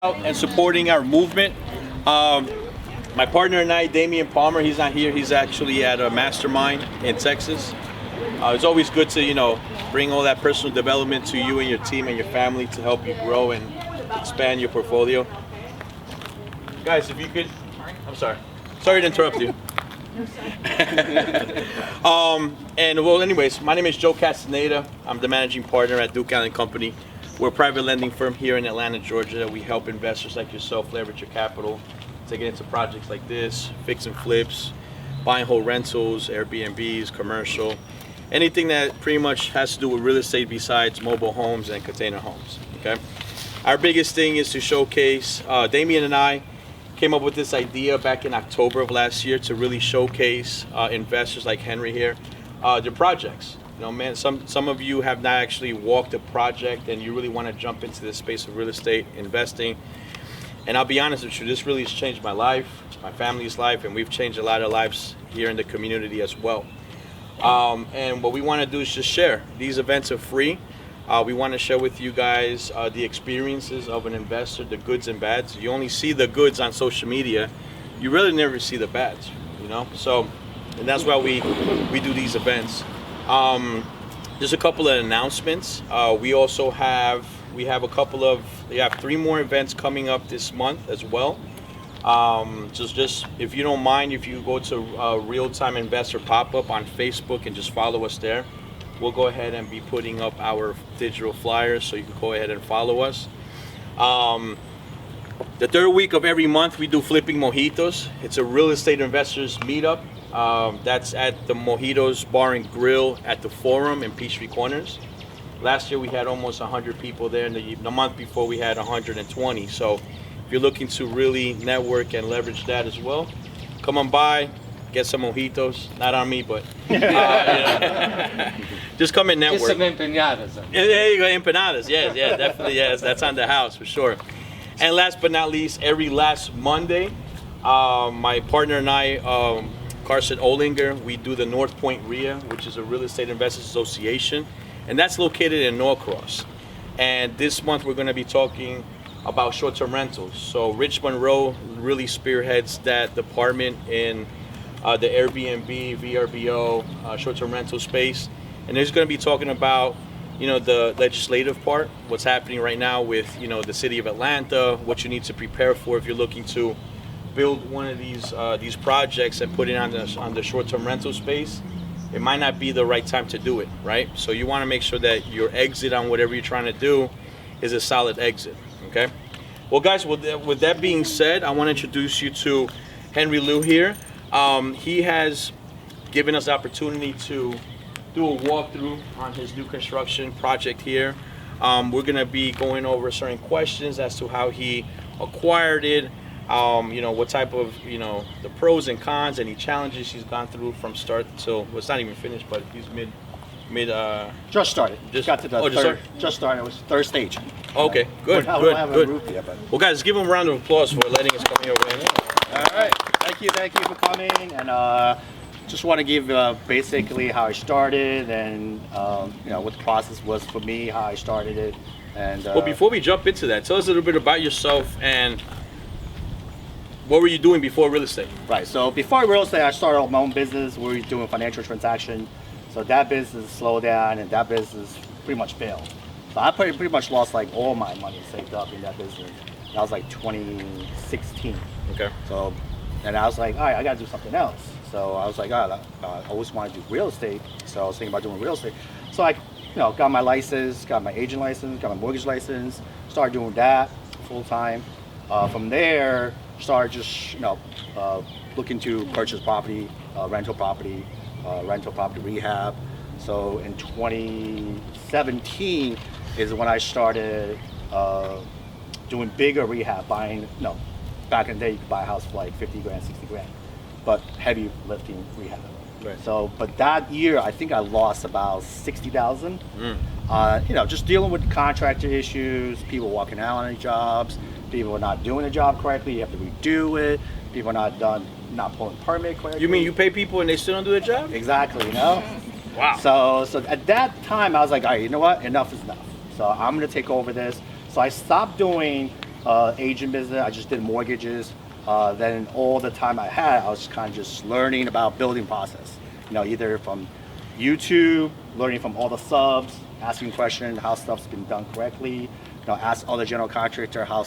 And supporting our movement. My partner and I, Damian Palmer, he's not here. He's actually at a mastermind in Texas. It's always good to, bring all that personal development to you and your team and your family to help you grow and expand your portfolio. Guys, if you could, I'm sorry to interrupt you. Anyways, my name is Joe Castaneda. I'm the managing partner at Duke Allen Company. We're a private lending firm here in Atlanta, Georgia. We help investors like yourself leverage your capital to get into projects like this, fix and flips, buy and hold rentals, Airbnbs, commercial, anything that pretty much has to do with real estate besides mobile homes and container homes, okay? Our biggest thing is to showcase, Damian and I came up with this idea back in October of last year to really showcase investors like Henry here, their projects. Man, some of you have not actually walked a project and you really want to jump into this space of real estate investing. And I'll be honest with you, this really has changed my life, my family's life, and we've changed a lot of lives here in the community as well. And what we want to do is just share. These events are free. We want to share with you guys the experiences of an investor, the goods and bads. You only see the goods on social media. You really never see the bads, So, and that's why we do these events. Just a couple of announcements. We have 3 more events coming up this month as well. Just if you don't mind, if you go to Real-Time Investor Pop-Up on Facebook and just follow us there, we'll go ahead and be putting up our digital flyers so you can go ahead and follow us. The third week of every month we do Flipping Mojitos. It's a real estate investors meetup. That's at the Mojitos Bar and Grill at the Forum in Peachtree Corners. Last year we had almost 100 people there, and the month before we had 120. So if you're looking to really network and leverage that as well, come on by, get some mojitos. Not on me, but just come and network. Just some empanadas. There you go, empanadas. Yes, definitely. Yes, that's on the house for sure. And last but not least, every last Monday, my partner and I, Carson Olinger, we do the North Point RIA, which is a real estate investors association, and that's located in Norcross. And this month we're going to be talking about short-term rentals. So Rich Monroe really spearheads that department in the Airbnb, VRBO, short-term rental space, and he's going to be talking about the legislative part, what's happening right now with the city of Atlanta, what you need to prepare for if you're looking to build one of these projects and put it on the short-term rental space. It might not be the right time to do it, right? So you want to make sure that your exit on whatever you're trying to do is a solid exit, okay? Well, guys, with that being said, I want to introduce you to Henry Liu here. He has given us the opportunity to do a walkthrough on his new construction project here. We're going to be going over certain questions as to how he acquired it, what type of, the pros and cons, any challenges he's gone through from start till, well, it's not even finished, but he's mid. Just started. Just got to the third. Just started. It was third stage. Okay, good. Yet, Well, guys, give him a round of applause for letting us come here. All right. Thank you for coming. And just want to give basically how I started and what the process was for me, how I started it. And well, before we jump into that, tell us a little bit about yourself and what were you doing before real estate? Right. So before real estate, I started my own business. We were doing financial transaction. So that business slowed down, and that business pretty much failed. So I pretty much lost like all my money saved up in that business. That was like 2016. Okay. So, and I was like, all right, I got to do something else. So I was like, I always wanted to do real estate. So I was thinking about doing real estate. So I, got my license, got my agent license, got my mortgage license, started doing that full time. From there, started just, looking to purchase property, rental property rehab. So in 2017 is when I started doing bigger rehab, back in the day you could buy a house for like 50 grand, 60 grand, but heavy lifting rehab. Right. So, but that year I think I lost about 60,000. Just dealing with contractor issues, people walking out on their jobs, people are not doing the job correctly, you have to redo it, people are not pulling permit correctly. You mean you pay people and they still don't do their job? Exactly, Wow. So at that time I was like, all right, you know what, enough is enough. So I'm gonna take over this. So I stopped doing agent business. I just did mortgages. Then all the time I had, I was kind of just learning about building process. Either from YouTube, learning from all the subs, asking questions, how stuff's been done correctly. Ask other general contractor how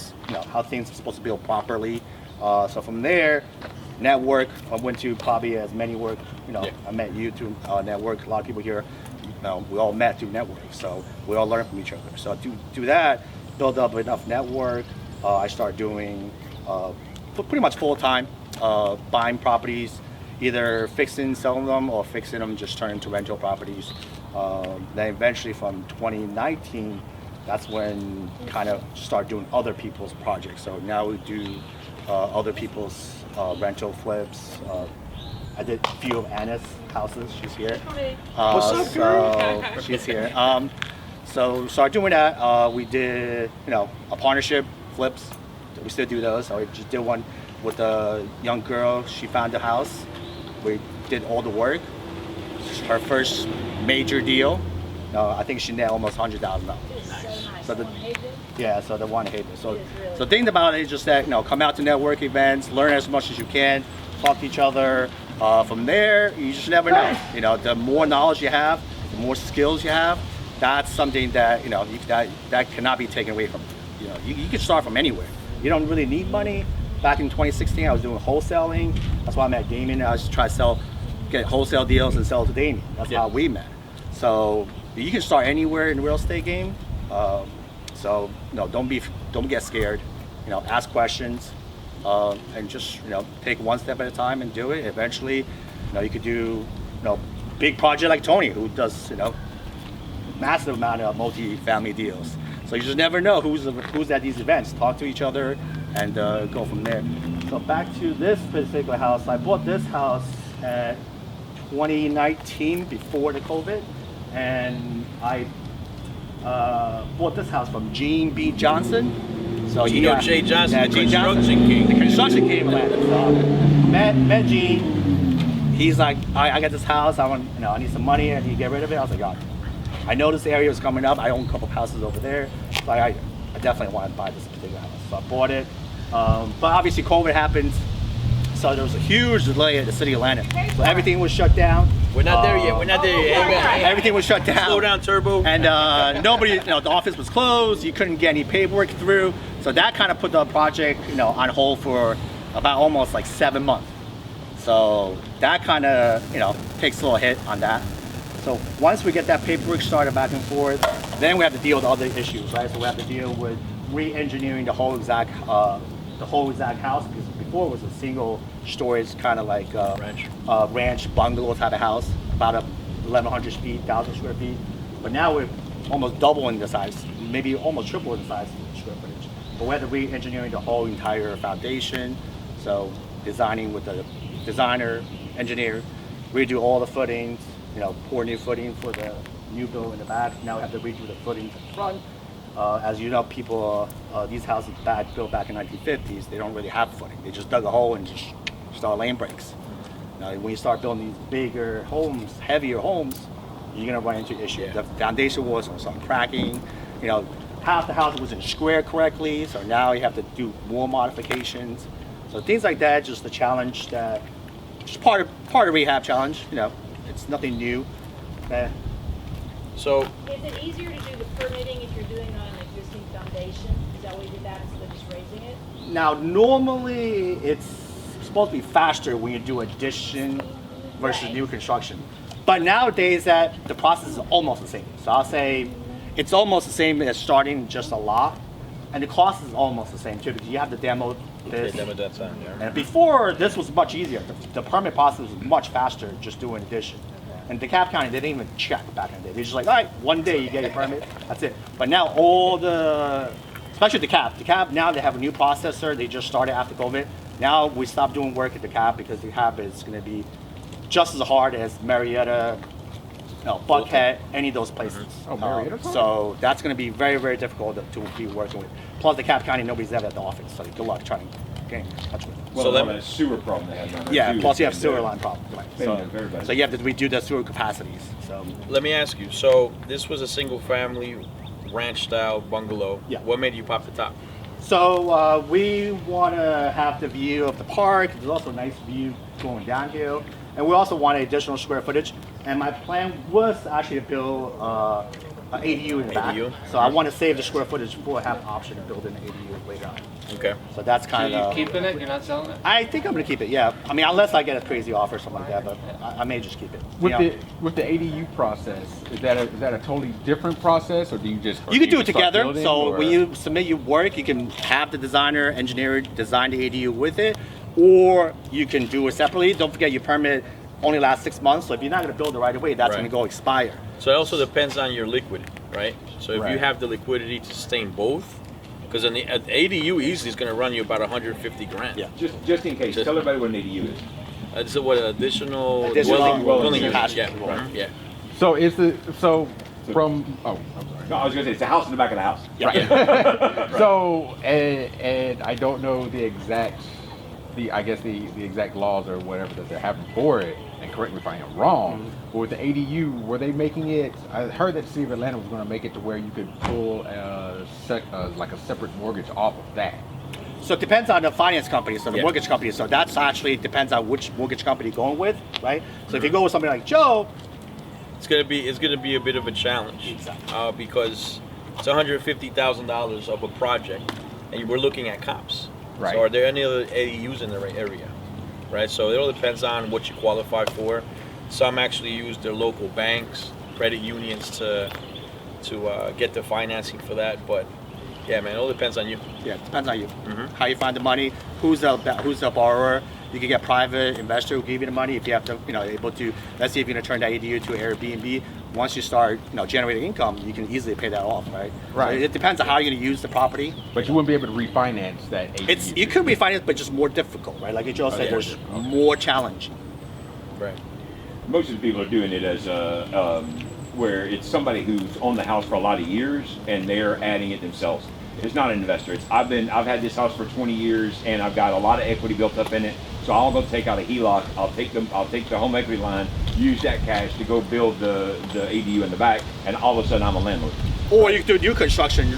things are supposed to build properly. So from there, network. I went to probably as many work. I met you through network. A lot of people here, we all met through network. So we all learn from each other. So do that, build up enough network. I started doing pretty much full time, buying properties, either fixing, selling them, or fixing them, just turn into rental properties. Then eventually from 2019, that's when kind of start doing other people's projects. So now we do other people's rental flips. I did a few of Anna's houses. She's here. What's up, girl? So she's here. So started doing that. We did, a partnership flips. We still do those. So I just did one with a young girl. She found a house. We did all the work. Her first major deal. I think she net almost $100,000. Nice. So so the one hater. So the thing about it is just that come out to network events, learn as much as you can, talk to each other. From there, you just never know. The more knowledge you have, the more skills you have. That's something that that cannot be taken away from you. You can start from anywhere. You don't really need money. Back in 2016, I was doing wholesaling. That's why I met Damien. I was trying to get wholesale deals and sell to Damien. That's how we met. So you can start anywhere in the real estate game. So don't get scared. Ask questions, and just take one step at a time and do it. Eventually, you could do big project like Tony, who does massive amount of multi-family deals. So you just never know who's at these events. Talk to each other and go from there. So back to this particular house. I bought this house at 2019 before the COVID, and I bought this house from Gene B. Johnson. So J. Johnson, yeah, Gene Johnson, King. the construction king of Atlanta. So met Gene. He's like, I got this house. I need some money. I need to get rid of it. I was like, I know this area is coming up. I own a couple of houses over there. So I definitely want to buy this particular house. So I bought it. But obviously COVID happened. So there was a huge delay at the city of Atlanta. So everything was shut down. We're not there yet. We're not there yet. Everything was shut down. Slow down, Turbo. And nobody, the office was closed. You couldn't get any paperwork through. So that kind of put the project, on hold for about almost like 7 months. So that kind of, takes a little hit on that. So once we get that paperwork started back and forth, then we have to deal with other issues, right? So we have to deal with re-engineering the whole exact house, because before it was a single storage kind of like ranch bungalow type of house, about 1,100 feet, 1,000 square feet. But now we're almost doubling the size, maybe almost triple the size of the square footage. But we have to re-engineering the whole entire foundation. So designing with the designer, engineer, redo all the footings, pour new footing for the new build in the back. Now we have to redo the footings in front. As you know, people, these houses built back in 1950s, they don't really have footing. They just dug a hole and just start laying bricks. Now, when you start building these bigger homes, heavier homes, you're gonna run into issues. Yeah. The foundation walls will start cracking. Half the house wasn't square correctly, so now you have to do more modifications. So things like that, just the challenge that, just part of rehab challenge. It's nothing new. So is it easier to do the permitting if you're doing it on an existing foundation? Is that why you did that instead of just raising it? Now, normally it's supposed to be faster when you do addition versus new construction. But nowadays the process is almost the same. So I'll say it's almost the same as starting just a lot. And the cost is almost the same too, because you have to demo this. Demo that time, yeah. And before, this was much easier. The permit process was much faster just doing addition. And DeKalb County, they didn't even check back in the day. They're just like, all right, one day you get your permit, that's it. But now especially DeKalb, now they have a new processor. They just started after COVID. Now we stopped doing work at DeKalb because DeKalb is going to be just as hard as Marietta, Buckhead, any of those places. Oh, Marietta? So that's going to be very, very difficult to be working with. Plus, DeKalb County, nobody's ever at the office, so good luck trying to get in touch with them. Well, So so let a sewer problem they had down there. Yeah, too, plus you have and, sewer line problem. Right. Same as everybody. So you have to redo the sewer capacities. So let me ask you. So this was a single family ranch style bungalow. Yeah. What made you pop the top? So we want to have the view of the park. There's also a nice view going downhill, and we also want additional square footage. And my plan was actually to build an ADU in the back. ADU? So I want to save the square footage before I have the option to build an ADU later on. Okay. So that's So kind you of. keeping it? You're not selling it? I think I'm gonna keep it. Yeah. I mean, unless I get a crazy offer or something like that, but I may just keep it. With You know? with the ADU process, is that a totally different process, or do you just You can do it start together. building, So or- when you submit your work, you can have the designer, engineer design the ADU with it, or you can do it separately. Don't forget your permit only lasts 6 months. So if you're not going to build it right away, that's Right. going to go expire. So it also depends on your liquidity, right? So if you Right. have the liquidity to sustain both, because an ADU easily is going to run you about 150 grand. Yeah. Just in case, tell everybody what an ADU is. It's what additional Additional dwelling dwelling unit. unit. Yeah. Right. Mhm, yeah. So is the from I'm sorry. No, I was gonna say, it's a house in the back of the house. So and I don't know the exact I guess the exact laws or whatever that they're having for it, and correct me if I am wrong, but with the ADU, were they making it, I heard that the city of Atlanta was going to make it to where you could pull like a separate mortgage off of that. So it depends on the finance company, so the Yeah. mortgage company. So that's actually depends on which mortgage company you're going with, right? So if you go with somebody like Joe, It's gonna be a bit of a challenge Exactly. because it's $150,000 of a project, and we're looking at comps. Right. So are there any other ADUs in the area? Right. So it all depends on what you qualify for. Some actually use their local banks, credit unions to get the financing for that. But yeah, man, it all depends on you. yeah, it depends on you. Mhm. How you find the money, who's the borrower. You can get private investor who give you the money if you have to, able to. Let's say if you're gonna turn that ADU to Airbnb. Once you start, generating income, you can easily pay that off, right? Right. So it depends on how you're gonna use the property. But you wouldn't be able to refinance that ADU. You could refinance, but just more difficult, right? Like Joe said, yeah. there's more challenging. Right. Most of the people are doing it as where it's somebody who's owned the house for a lot of years and they're adding it themselves. It's not an investor. I've had this house for 20 years and I've got a lot of equity built up in it. So I'll go take out a HELOC. I'll take the home equity line, use that cash to go build the ADU in the back, and all of a sudden I'm a landlord. Or you can do new construction.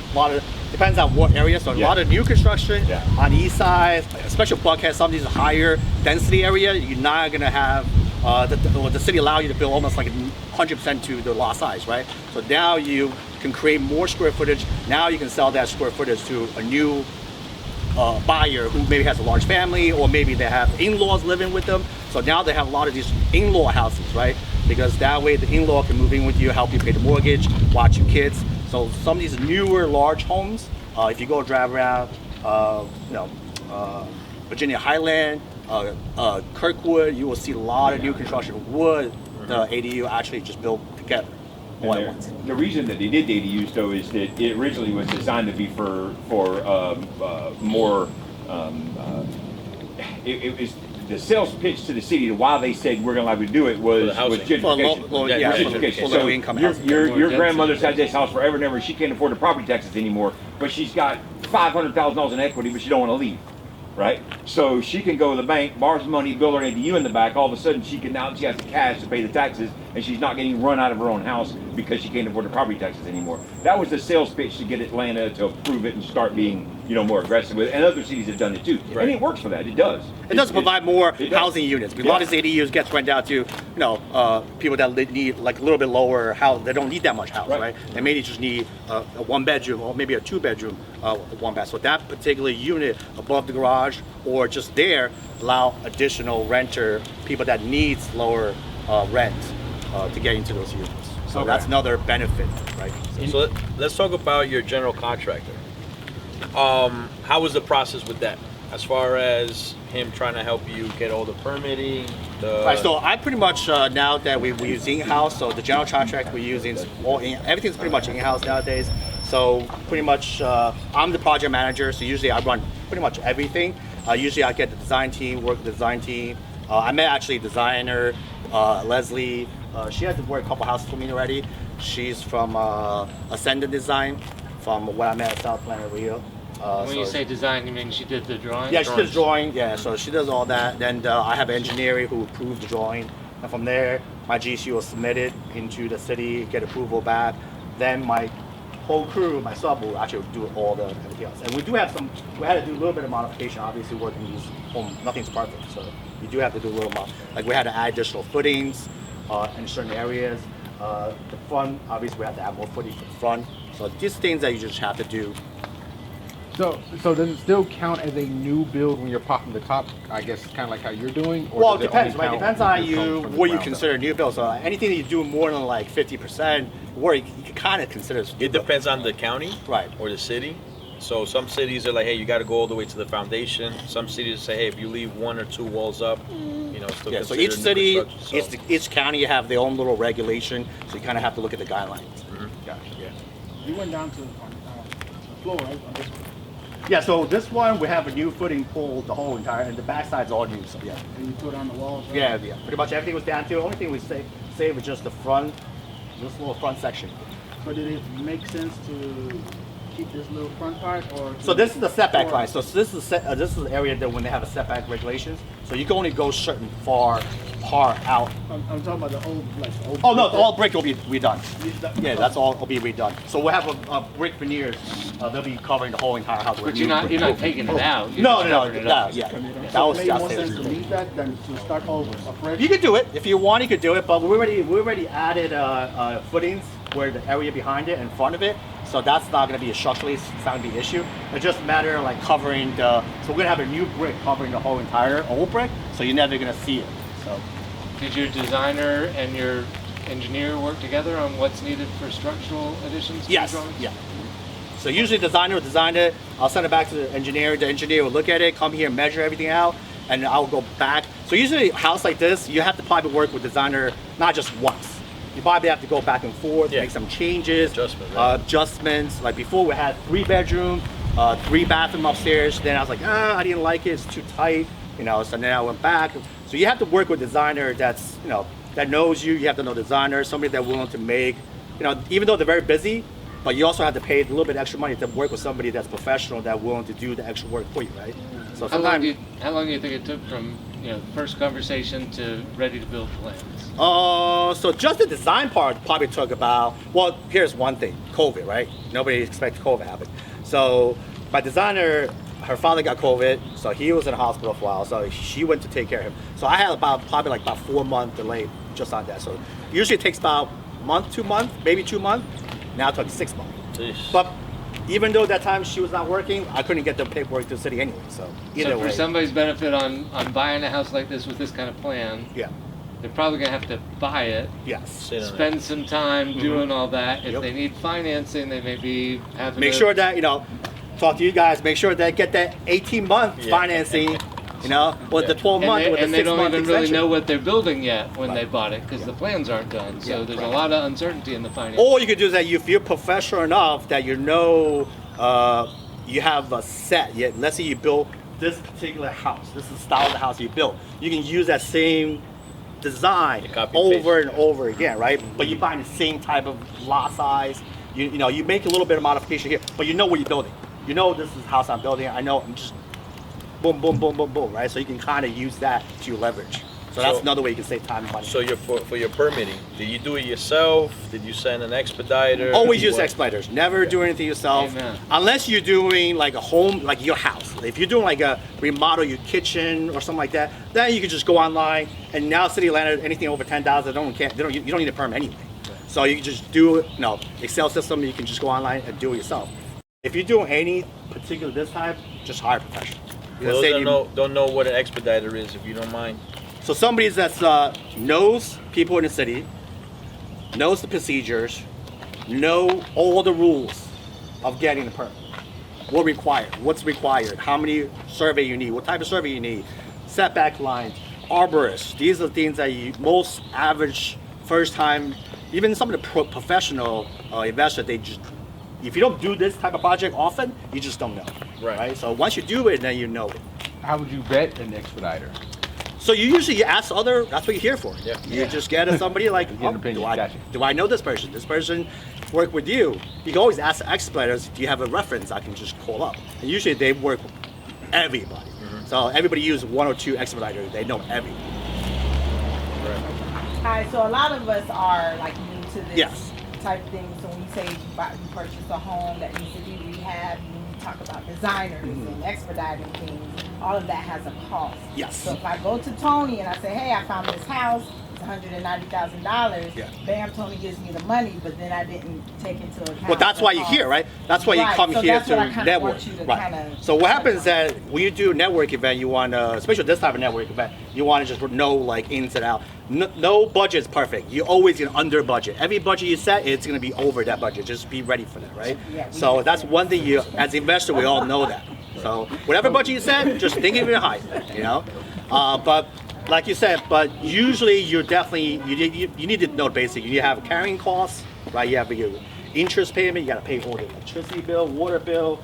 Depends on what area. So a lot of new construction Yeah. on the east side, especially Buckhead, some of these higher density area, you're not gonna have the city allow you to build almost like 100% to the lot size, right? So now you can create more square footage. Now you can sell that square footage to a new buyer who maybe has a large family, or maybe they have in-laws living with them. So now they have a lot of these in-law houses, right? Because that way the in-law can move in with you, help you pay the mortgage, watch your kids. So some of these newer large homes, if you go drive around, Virginia Highland, Kirkwood, you will see a lot of new construction wood. The ADU actually just built together all at once. The reason that they did the ADUs though is that it originally was designed to be for more. It was the sales pitch to the city to why they said we're going to allow you to do it was the housing. gentrification. For Yeah, for Gentrification. for So low income your housing. your, More your density. grandmother's had this house forever and ever. She can't afford the property taxes anymore, but she's got $500,000 in equity, but she don't want to leave. Right, so she can go to the bank, borrow some money, build her ADU in the back. All of a sudden, she has the cash to pay the taxes, and she's not getting run out of her own house because she can't afford the property taxes anymore. That was the sales pitch to get Atlanta to approve it and start being, more aggressive with it. And other cities have done it too, Right. and it works for that. It does. It does provide more it does. housing units. Because a lot of these ADUs gets rent out to, people that need like a little bit lower house. They don't need that much house, Right. right? They maybe just need a 1 bedroom or maybe a 2 bedroom, 1 bath. So that particular unit above the garage or just there allow additional renter, people that needs lower rent to get into those units. So Okay. that's another benefit, right? So let's talk about your general contractor. How was the process with that? As far as him trying to help you get all the permitting, Right, so I pretty much now that we use in-house, so the general contract we're using is everything's pretty much in-house nowadays. So pretty much I'm the project manager, so usually I run pretty much everything. Usually I get the design team, work with the design team. I met actually a designer, Leslie. She has worked a couple houses for me already. She's from Ascendant Design, from what I met at South Planet Rio. When you say design, you mean she did the drawing? Yeah, she does drawing. Yeah, so she does all that. Then I have an engineer who approved the drawing, and from there, my GC will submit it into the city, get approval back. Then my whole crew, myself, will actually do all the everything else. And we do have some. We had to do a little bit of modification. Obviously, working these home, nothing's perfect, so you do have to do a little like we had to add additional footings in certain areas. The front, obviously, we have to add more footing for the front. So these things that you just have to do. So does it still count as a new build when you're popping the top? I guess kind of like how you're doing. Or Well, it does depends, only right? count Depends when on it comes you from the what you ground up? consider a new build. So anything that you do more than like 50% work, you can kind of consider as new It build. depends on the county, Right. or the city. So some cities are like, hey, you got to go all the way to the foundation. Some cities say, hey, if you leave 1 or 2 walls up, you know, it's still Yeah, so considered each new city, construction. So- each county have their own little regulation, so you kind of have to look at the guidelines. Gotcha. Yeah. You went down to the floor, right? On this one. Yeah, so this one, we have a new footing pulled the whole entire, and the backside's all new, so yeah. And you put on the walls, right? Yeah, pretty much everything was down to, the only thing we saved was just the front, this little front section. But did it make sense to keep this little front part, or? So this is the setback line, so this is the area that when they have a setback regulations, so you can only go certain far out. I'm talking about the old, like, the old. Oh no, all brick will be redone. Redone. Yeah, that's all will be redone. So we'll have a brick veneers. They'll be covering the whole entire house. with But new you're brick. not taking it out. You're No, just no, covering it no, up. yeah. So That was it made more just sense to leave that than to start over afresh. You could do it if you want. You could do it, but we already added footings where the area behind it, in front of it. So that's not going to be a structurally, it's not going to be an issue. It's just a matter of like covering the. So we're going to have a new brick covering the whole entire old brick, so you're never going to see it. So. Did your designer and your engineer work together on what's needed for structural additions to Yes. the drawings? Yeah. So usually the designer will design it. I'll send it back to the engineer. The engineer will look at it, come here, measure everything out, and I'll go back. So usually a house like this, you have to probably work with designer not just once. You probably have to go back and forth, Yeah. make some changes, Adjustment, right? adjustments. Like before, we had 3 bedroom, 3 bathroom upstairs. Then I was like, I didn't like it. It's too tight, you know. So then I went back. So you have to work with designer that's, you know, that knows you. You have to know designer, somebody that's willing to make, you know, even though they're very busy, but you also have to pay a little bit extra money to work with somebody that's professional, that's willing to do the extra work for you, right? So How long, sometimes, how long do you think it took from first conversation to ready to build plans? so just the design part probably took about, well, here's one thing, COVID, right? Nobody expected COVID to happen. So my designer, her father got COVID, so he was in the hospital for a while, so she went to take care of him. So I had probably about 4 month delay just on that. So usually it takes about a month, 2 months, maybe 2 months. Now it took 6 months. Jeez. But even though that time she was not working, I couldn't get the paperwork to the city anyway. So either So for way, somebody's benefit on buying a house like this with this kind of plan, yeah, they're probably gonna have to buy it, yes. Sit on it. spend some time doing all that. If Yep. they need financing, they may be having Make to sure that, you know, talk to you guys. Make sure that get that 18-month Yeah. financing, you know, with the 12-month, with the and they don't 6-month even really extension. know what they're building yet when Right. they bought it because the plans aren't done. So Yeah, there's right. a lot of uncertainty in the finance. Or you could do that if you're professional enough that you know you have a set. Yeah, let's say you build this particular house. This is the style of the house you built. You can use that same design You copy and over paste. and over again, right? But you find the same type of lot size. You know, you make a little bit of modification here, but you know what you're building. You know this is the house I'm building. I know I'm just boom, boom, boom, boom, boom, right? So you can kind of use that to leverage. So that's So- another way you can save time and money. So for your permitting, did you do it yourself? Did you send an expediter? Always use What? expediters. Never do anything yourself. Amen. Unless you're doing like a home, like your house. If you're doing like a remodel your kitchen or something like that, then you can just go online. And now city land, anything over 10,000, you don't need a permit anyway. So you can just do it, Excel system, you can just go online and do it yourself. If you're doing any particular this type, just hire a professional. For those that don't know what an expediter is, if you don't mind. So somebody that knows people in the city, knows the procedures, know all the rules of getting the permit. What's required, how many survey you need, what type of survey you need, setback lines, arborists. These are the things that most average first time, even some of the professional investors, if you don't do this type of project often, you just don't know. Right. So once you do it, then you know it. How would you vet an expediter? So you usually ask that's what you're here for. Yeah. You just get somebody like, Get an opinion, gotcha. do I know this person? This person work with you. You can always ask the expediters, do you have a reference I can just call up? And usually they work with everybody. So everybody uses 1 or 2 expediters. They know everything. Right. All right, so a lot of us are like new to this Yes. type of things. So when you say you purchase a home that needs to be rehabbed, you talk about designers and expediting things. All of that has a cost. Yes. So if I go to Tony and I say, hey, I found this house, it's $190,000. Yeah. Bam, Tony gives me the money, but then I didn't take into account. Well, that's the why you're cost. here, right? That's why you Right, come so here that's what I to kinda network. want you to Right. kinda So what happens is touch that when you do a network event, you want to, especially this type of network event, you want to just know like ins and out. No budget is perfect. You're always going to under budget. Every budget you set, it's going to be over that budget. Just be ready for that, right? Yeah, So that's one thing you, as an investor, we all know that. So whatever budget you set, just think of it high, you know? But like you said, but usually you're definitely, you need to know the basic. You have carrying costs, right? You have your interest payment, you got to pay all the electricity bill, water bill,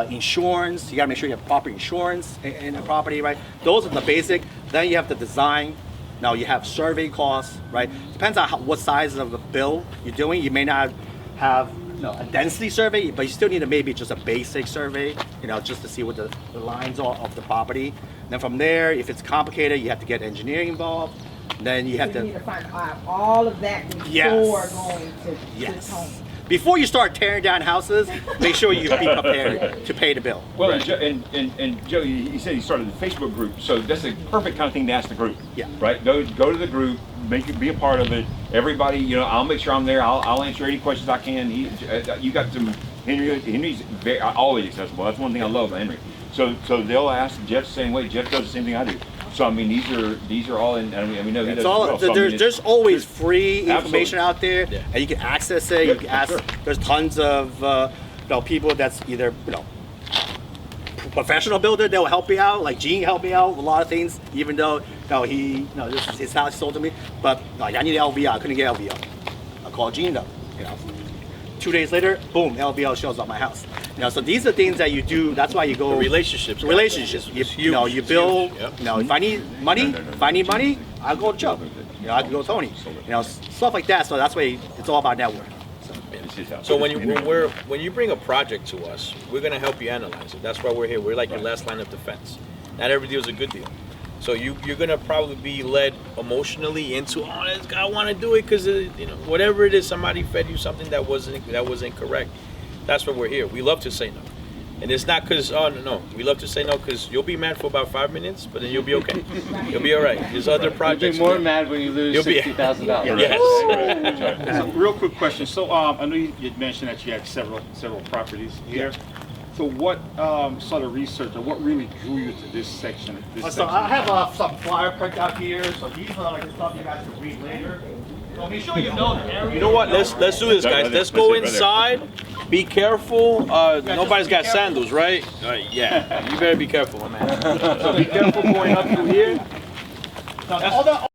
insurance. You got to make sure you have proper insurance in the property, right? Those are the basic. Then you have the design. Now you have survey costs, right? Depends on what size of the bill you're doing. You may not have a density survey, but you still need maybe just a basic survey, just to see what the lines are of the property. Then from there, if it's complicated, you have to get engineering involved. Then you have So you to, need to find out all of that before Yes. going to yes. Tony. Before you start tearing down houses, make sure you be prepared to pay the bill. Well, and Joe, you said you started the Facebook group, so that's a perfect kind of thing to ask the group. Yeah. Right. Go to the group, be a part of it. Everybody, I'll make sure I'm there. I'll answer any questions I can. You got some Henry's always accessible. That's one thing I love about Henry. So they'll ask Jeff the same way. Jeff does the same thing I do. So I mean, these are all in. I mean, know he It's does all, as well. So, I mean, there's always free information Absolutely. out there, Yeah. and you can access it. You can ask. Sure. There's tons of people that's either professional builder that will help you out. Like Gene helped me out with a lot of things, even though he this is his house he sold to me. But like I need LVL, I couldn't get LVL. I called Gene though. 2 days later, boom, LVL shows up my house. So these are things that you do. That's why you go. The relationships. Relationships. It's You huge. build. It's huge. Yep. If I need money, I go to Joe. I can go to Tony. Stuff like that. So that's why it's all about network. it's his house. So when you bring a project to us, we're gonna help you analyze it. That's why we're here. We're like your last line of defense. Not every deal is a good deal. So you're gonna probably be led emotionally into, this guy want to do it because whatever it is, somebody fed you something that wasn't correct. That's why we're here. We love to say no, and it's not because no. We love to say no because you'll be mad for about 5 minutes, but then you'll be okay. You'll be all right. There's other You'll projects. be more mad when you lose You'll be- $60,000. Yes. So, real quick question. So, I know you mentioned that you had several properties here. So, what sort of research or what really drew you to this section? So I have some flyer print out here. So these are like the stuff you guys can read later. So make sure you know the area. You know what? Let's do this, guys. Let's go inside. Be careful. Nobody's got sandals, right? Yeah. You better be careful, my man. So be careful going up through here. Now, all the